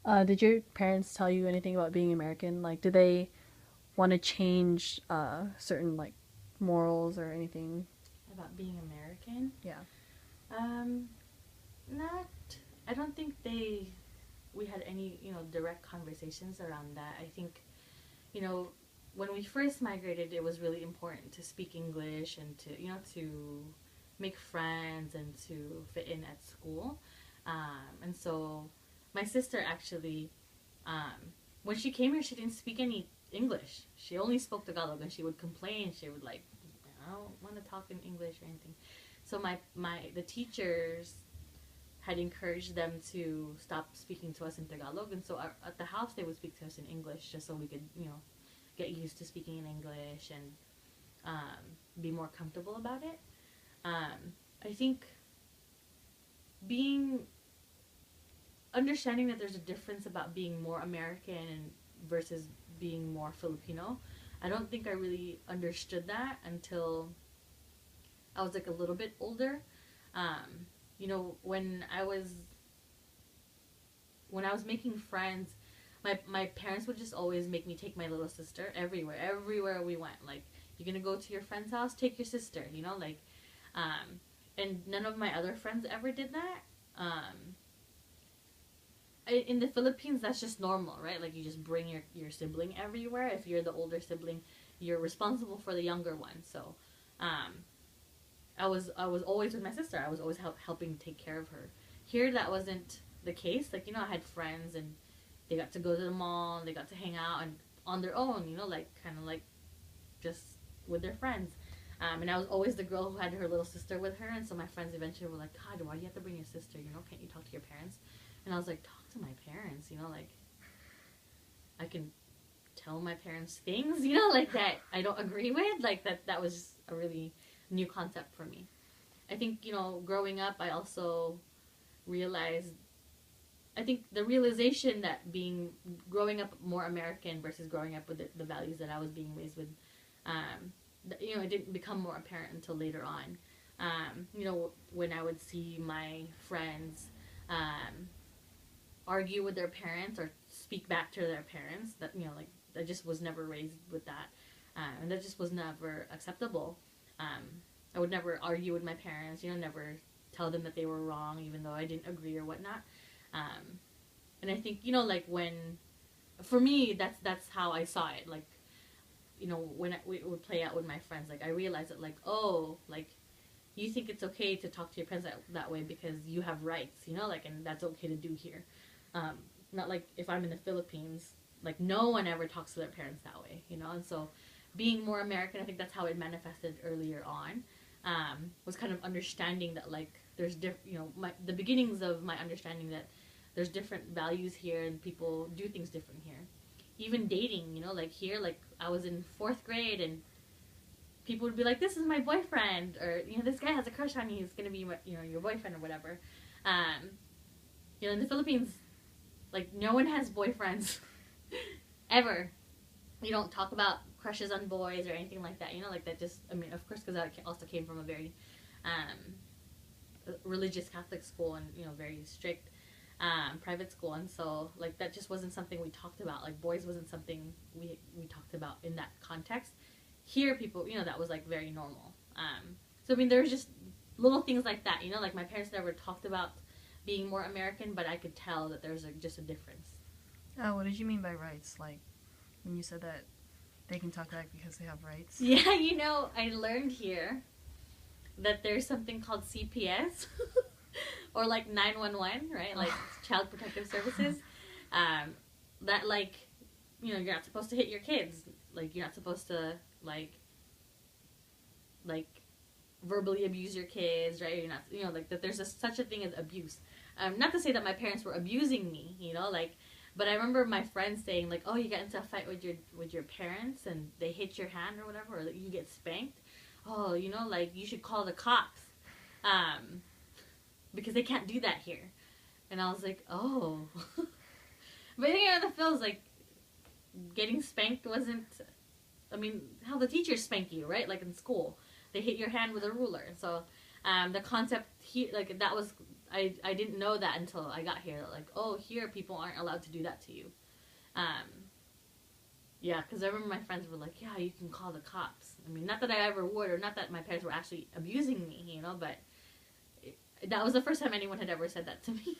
Did your parents tell you anything about being American? Like, do they want to change certain like morals or anything? About being American? Yeah. Um, not. I don't think we had any, direct conversations around that. I think, you know, when we first migrated, it was really important to speak English and to make friends and to fit in at school. And so my sister actually, when she came here, she didn't speak any English. She only spoke Tagalog, and she would complain. She would like, I don't want to talk in English or anything. So the teachers had encouraged them to stop speaking to us in Tagalog, and so at the house they would speak to us in English just so we could, get used to speaking in English and be more comfortable about it. I think being understanding that there's a difference about being more American versus being more Filipino. I don't think I really understood that until I was like a little bit older. Um, when I was making friends, my parents would just always make me take my little sister everywhere we went. Like, you're gonna go to your friend's house, take your sister. Um, and none of my other friends ever did that. In the Philippines, that's just normal, right? Like, you just bring your sibling everywhere. If you're the older sibling, you're responsible for the younger one. So, um, I was always with my sister. I was always helping take care of her. Here, that wasn't the case. Like, I had friends, and they got to go to the mall, and they got to hang out and on their own. Like, kind of like just with their friends. And I was always the girl who had her little sister with her, and so my friends eventually were like, God, why do you have to bring your sister? Can't you talk to your parents? And I was like, talk to my parents, like, I can tell my parents things, like, that I don't agree with. Like, that was a really new concept for me. I think, growing up, I also realized, I think the realization that growing up more American versus growing up with the values that I was being raised with, it didn't become more apparent until later on. When I would see my friends argue with their parents or speak back to their parents, that, like, I just was never raised with that. And that just was never acceptable. I would never argue with my parents, never tell them that they were wrong, even though I didn't agree or whatnot. And I think, like, for me, that's how I saw it. Like, when we would play out with my friends, like, I realized that, like, oh, like, you think it's okay to talk to your parents that way because you have rights, like, and that's okay to do here. Not like if I'm in the Philippines, like, no one ever talks to their parents that way, and so being more American, I think that's how it manifested earlier on. Was kind of understanding that, like, there's the beginnings of my understanding that there's different values here and people do things different here. Even dating, like, here, like, I was in 4th grade and people would be like, this is my boyfriend, or, this guy has a crush on you, he's gonna be, your boyfriend or whatever. In the Philippines, like, no one has boyfriends ever. You don't talk about crushes on boys or anything like that. Like, that just, I mean, of course, because I also came from a very religious Catholic school and, very strict private school. And so, like, that just wasn't something we talked about. Like, boys wasn't something we talked about in that context. Here, people, that was, like, very normal. So, I mean, there was just little things like that, like, my parents never talked about being more American, but I could tell that there's just a difference. Oh, what did you mean by rights? Like, when you said that they can talk back because they have rights? Yeah, I learned here that there's something called CPS or, like, 911, right? Like, Child Protective Services. That, like, you're not supposed to hit your kids. Like, you're not supposed to, like verbally abuse your kids, right? You're not, like, that there's such a thing as abuse. Not to say that my parents were abusing me, like, but I remember my friends saying, like, oh, you got into a fight with your parents and they hit your hand or whatever, or like, you get spanked. Oh, like, you should call the cops, because they can't do that here. And I was like, oh. But the feels like getting spanked wasn't, I mean, how the teachers spank you, right? Like, in school, they hit your hand with a ruler. So the concept here, like, that was I didn't know that until I got here. Like, oh, here people aren't allowed to do that to you. Yeah, because I remember my friends were like, yeah, you can call the cops. I mean, not that I ever would, or not that my parents were actually abusing me, you know, but that was the first time anyone had ever said that to me.